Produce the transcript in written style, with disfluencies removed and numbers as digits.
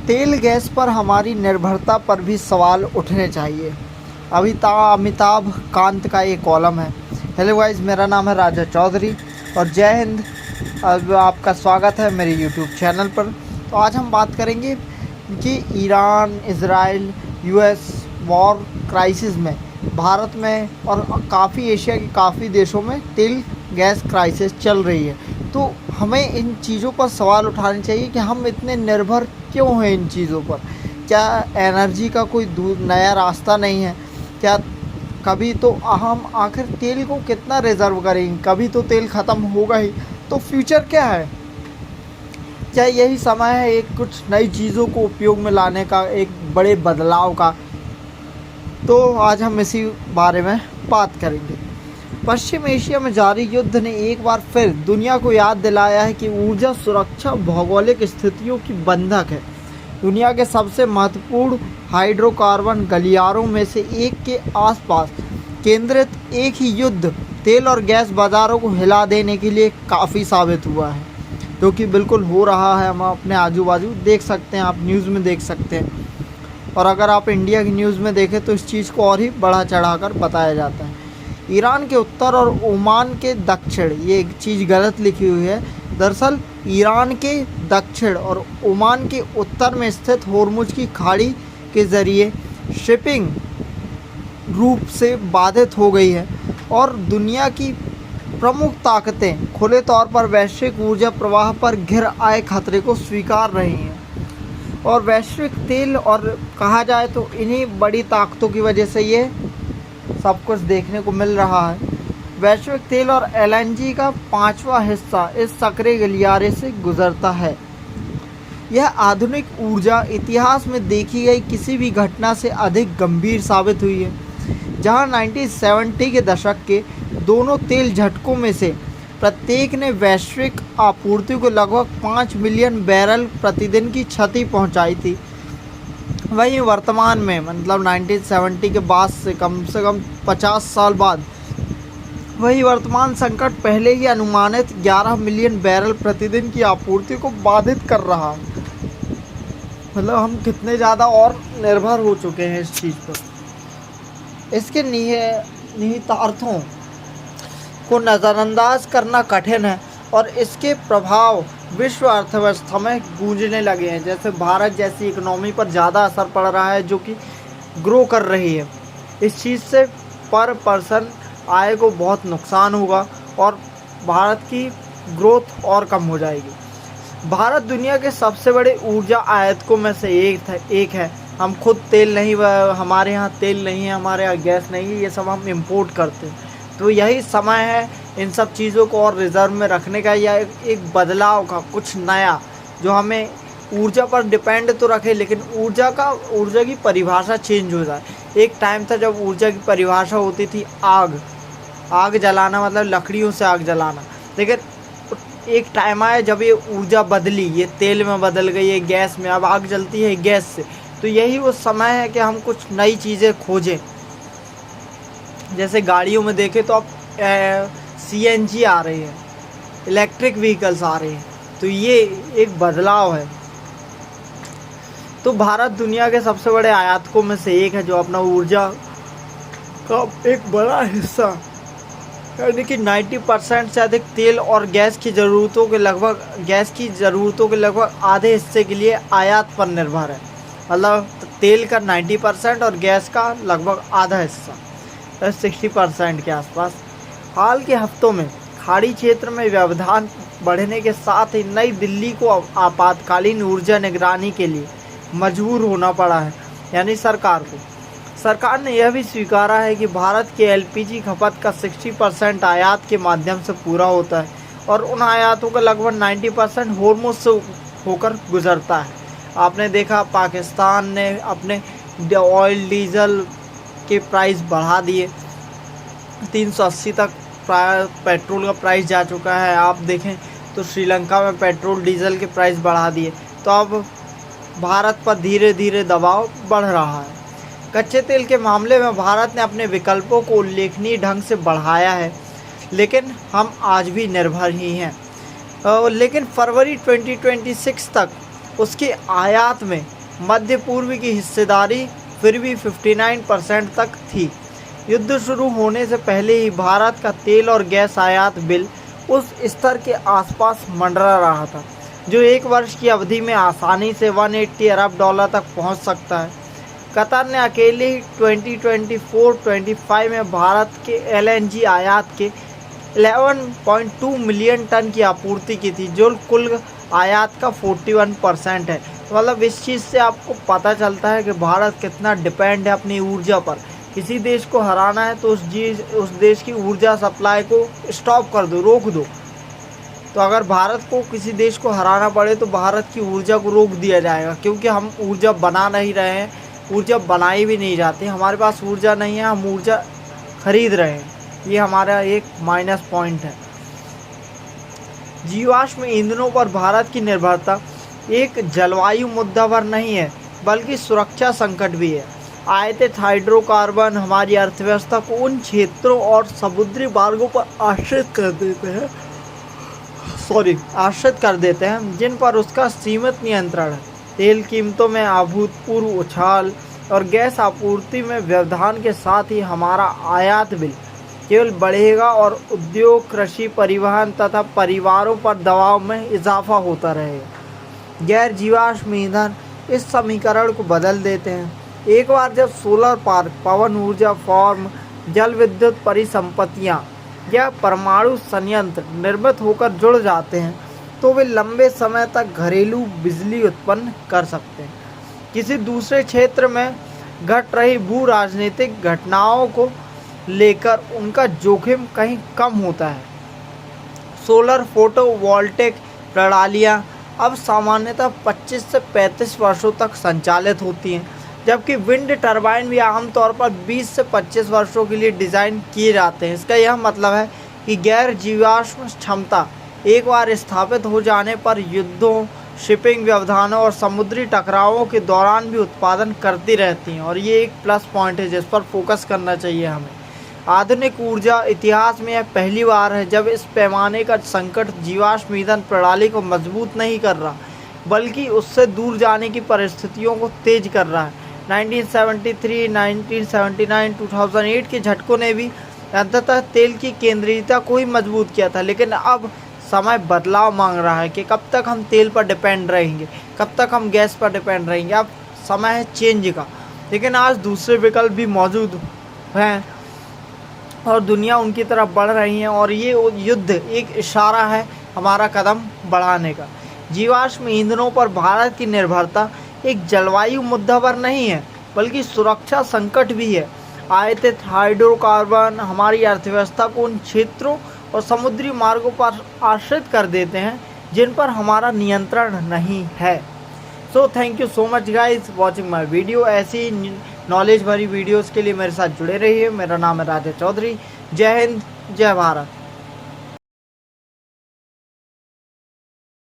तेल गैस पर हमारी निर्भरता पर भी सवाल उठने चाहिए। अमिताभ कांत का एक कॉलम है। हेलो गाइस, मेरा नाम है राजा चौधरी और जय हिंद। अब आपका स्वागत है मेरे यूट्यूब चैनल पर। तो आज हम बात करेंगे कि Iran, Israel, US war crisis में भारत में और काफ़ी एशिया के काफ़ी देशों में तेल गैस क्राइसिस चल रही है। तो हमें इन चीज़ों पर सवाल उठाने चाहिए कि हम इतने निर्भर क्यों हैं इन चीज़ों पर। क्या एनर्जी का कोई नया रास्ता नहीं है? क्या कभी तो हम आखिर तेल को कितना रिज़र्व करेंगे? कभी तो तेल ख़त्म होगा ही। तो फ्यूचर क्या है? क्या यही समय है एक कुछ नई चीज़ों को उपयोग में लाने का, एक बड़े बदलाव का? तो आज हम इसी बारे में बात करेंगे। पश्चिम एशिया में जारी युद्ध ने एक बार फिर दुनिया को याद दिलाया है कि ऊर्जा सुरक्षा भौगोलिक स्थितियों की बंधक है। दुनिया के सबसे महत्वपूर्ण हाइड्रोकार्बन गलियारों में से एक के आसपास केंद्रित एक ही युद्ध तेल और गैस बाज़ारों को हिला देने के लिए काफ़ी साबित हुआ है, जो कि बिल्कुल हो रहा है। हम अपने आजू बाजू देख सकते हैं, आप न्यूज़ में देख सकते हैं। और अगर आप इंडिया की न्यूज़ में देखें तो इस चीज़ को और ही बढ़ा चढ़ाकर बताया जाता है। ईरान के उत्तर और ओमान के दक्षिण, ये एक चीज़ गलत लिखी हुई है। दरअसल ईरान के दक्षिण और ओमान के उत्तर में स्थित होर्मुज की खाड़ी के ज़रिए शिपिंग रूप से बाधित हो गई है और दुनिया की प्रमुख ताकतें खुले तौर पर वैश्विक ऊर्जा प्रवाह पर घिर आए खतरे को स्वीकार रही हैं। और वैश्विक तेल और कहा जाए तो इन्हीं बड़ी ताकतों की वजह से ये सब कुछ देखने को मिल रहा है। वैश्विक तेल और एलएनजी का 5वां हिस्सा इस सक्रिय गलियारे से गुजरता है। यह आधुनिक ऊर्जा इतिहास में देखी गई किसी भी घटना से अधिक गंभीर साबित हुई है। जहां 1970 के दशक के दोनों तेल झटकों में से प्रत्येक ने वैश्विक आपूर्ति को लगभग 5 मिलियन बैरल प्रतिदिन की क्षति पहुंचाई थी, वहीं वर्तमान में मतलब 1970 के बाद से कम 50 साल बाद वही वर्तमान संकट पहले ही अनुमानित 11 मिलियन बैरल प्रतिदिन की आपूर्ति को बाधित कर रहा है। मतलब हम कितने ज़्यादा और निर्भर हो चुके हैं इस चीज़ पर। इसके निहितार्थों को नज़रअंदाज करना कठिन है और इसके प्रभाव विश्व अर्थव्यवस्था में गूंजने लगे हैं। जैसे भारत जैसी इकोनॉमी पर ज़्यादा असर पड़ रहा है, जो कि ग्रो कर रही है। इस चीज़ से पर पर्सन आय को बहुत नुकसान होगा और भारत की ग्रोथ और कम हो जाएगी। भारत दुनिया के सबसे बड़े ऊर्जा आयातकों में से एक है। हम खुद तेल नहीं, हमारे यहाँ तेल नहीं है, हमारे यहाँ गैस नहीं है, ये सब हम इंपोर्ट करते हैं। तो यही समय है इन सब चीज़ों को और रिज़र्व में रखने का, या एक बदलाव का, कुछ नया जो हमें ऊर्जा पर डिपेंड तो रखे लेकिन ऊर्जा की परिभाषा चेंज हो जाए। एक टाइम था जब ऊर्जा की परिभाषा होती थी आग जलाना, मतलब लकड़ियों से आग जलाना। लेकिन एक टाइम आया जब ये ऊर्जा बदली, ये तेल में बदल गई, ये गैस में, अब आग जलती है गैस से। तो यही वो समय है कि हम कुछ नई चीज़ें खोजें। जैसे गाड़ियों में देखें तो अब सीएनजी आ रही है, इलेक्ट्रिक व्हीकल्स आ रहे हैं। तो ये एक बदलाव है। तो भारत दुनिया के सबसे बड़े आयातकों में से एक है, जो अपना ऊर्जा का एक बड़ा हिस्सा, यानी कि 90% से अधिक तेल और गैस की ज़रूरतों के लगभग आधे हिस्से के लिए आयात पर निर्भर है। मतलब तेल का 90% और गैस का लगभग आधा हिस्सा, 60% के आसपास। हाल के हफ्तों में खाड़ी क्षेत्र में व्यवधान बढ़ने के साथ ही नई दिल्ली को आपातकालीन ऊर्जा निगरानी के लिए मजबूर होना पड़ा है, यानी सरकार ने यह भी स्वीकारा है कि भारत के एलपीजी खपत का 60% आयात के माध्यम से पूरा होता है और उन आयातों का लगभग 90% होर्मुज से होकर गुजरता है। आपने देखा पाकिस्तान ने अपने ऑयल डीजल के प्राइस बढ़ा दिए, 380 तक पेट्रोल का प्राइस जा चुका है। आप देखें तो श्रीलंका में पेट्रोल डीजल के प्राइस बढ़ा दिए। तो अब भारत पर धीरे धीरे दबाव बढ़ रहा है। कच्चे तेल के मामले में भारत ने अपने विकल्पों को उल्लेखनीय ढंग से बढ़ाया है, लेकिन हम आज भी निर्भर ही हैं। लेकिन फरवरी 2026 तक उसके आयात में मध्य पूर्व की हिस्सेदारी फिर भी 59% तक थी। युद्ध शुरू होने से पहले ही भारत का तेल और गैस आयात बिल उस स्तर के आसपास मंडरा रहा था जो एक वर्ष की अवधि में आसानी से 180 अरब डॉलर तक पहुंच सकता है। कतर ने अकेले ही 2024-25 में भारत के LNG आयात के 11.2 मिलियन टन की आपूर्ति की थी जो कुल आयात का 41% है। मतलब इस चीज़ से आपको पता चलता है कि भारत कितना डिपेंड है अपनी ऊर्जा पर। किसी देश को हराना है तो उस देश की ऊर्जा सप्लाई को स्टॉप कर दो, रोक दो। तो अगर भारत को किसी देश को हराना पड़े तो भारत की ऊर्जा को रोक दिया जाएगा, क्योंकि हम ऊर्जा बना नहीं रहे हैं, ऊर्जा बनाई भी नहीं जाती, हमारे पास ऊर्जा नहीं है, हम ऊर्जा खरीद रहे हैं। ये हमारा एक माइनस पॉइंट है। जीवाश्म ईंधनों पर भारत की निर्भरता एक जलवायु मुद्दा पर नहीं है बल्कि सुरक्षा संकट भी है। आयातित हाइड्रोकार्बन हमारी अर्थव्यवस्था को उन क्षेत्रों और समुद्री मार्गों पर आश्रित कर देते हैं जिन पर उसका सीमित नियंत्रण है। तेल कीमतों में अभूतपूर्व उछाल और गैस आपूर्ति में व्यवधान के साथ ही हमारा आयात बिल केवल बढ़ेगा और उद्योग, कृषि, परिवहन तथा परिवारों पर दबाव में इजाफा होता रहेगा। गैर जीवाश्म ईंधन इस समीकरण को बदल देते हैं। एक बार जब सोलर पार्क, पवन ऊर्जा फार्म, जल विद्युत परिसंपत्तियाँ या परमाणु संयंत्र निर्मित होकर जुड़ जाते हैं तो वे लंबे समय तक घरेलू बिजली उत्पन्न कर सकते हैं। किसी दूसरे क्षेत्र में घट रही भू राजनीतिक घटनाओं को लेकर उनका जोखिम कहीं कम होता है। सोलर फोटोवोल्टिक प्रणालियाँ अब सामान्यतः 25 से 35 वर्षों तक संचालित होती हैं, जबकि विंड टरबाइन भी आमतौर पर 20 से 25 वर्षों के लिए डिज़ाइन किए जाते हैं। इसका यह मतलब है कि गैर जीवाश्म क्षमता एक बार स्थापित हो जाने पर युद्धों, शिपिंग व्यवधानों और समुद्री टकरावों के दौरान भी उत्पादन करती रहती हैं, और ये एक प्लस पॉइंट है जिस पर फोकस करना चाहिए हमें। आधुनिक ऊर्जा इतिहास में यह पहली बार है जब इस पैमाने का संकट जीवाश्म ईंधन प्रणाली को मजबूत नहीं कर रहा बल्कि उससे दूर जाने की परिस्थितियों को तेज कर रहा है। 1973, 1979, 2008 के झटकों ने भी अंततः तेल की केंद्रीयता को ही मजबूत किया था, लेकिन अब समय बदलाव मांग रहा है कि कब तक हम तेल पर डिपेंड रहेंगे, कब तक हम गैस पर डिपेंड रहेंगे। अब समय है चेंज का। लेकिन आज दूसरे विकल्प भी मौजूद हैं और दुनिया उनकी तरफ बढ़ रही है, और ये युद्ध एक इशारा है हमारा कदम बढ़ाने का। जीवाश्म ईंधनों पर भारत की निर्भरता एक जलवायु मुद्दा पर नहीं है बल्कि सुरक्षा संकट भी है। आयातित हाइड्रोकार्बन हमारी अर्थव्यवस्था को उन क्षेत्रों और समुद्री मार्गों पर आश्रित कर देते हैं जिन पर हमारा नियंत्रण नहीं है। So thank you so much guys watching my video. ऐसी नॉलेज भरी वीडियोज़ के लिए मेरे साथ जुड़े रहिए। मेरा नाम है राजा चौधरी। जय हिंद, जय भारत।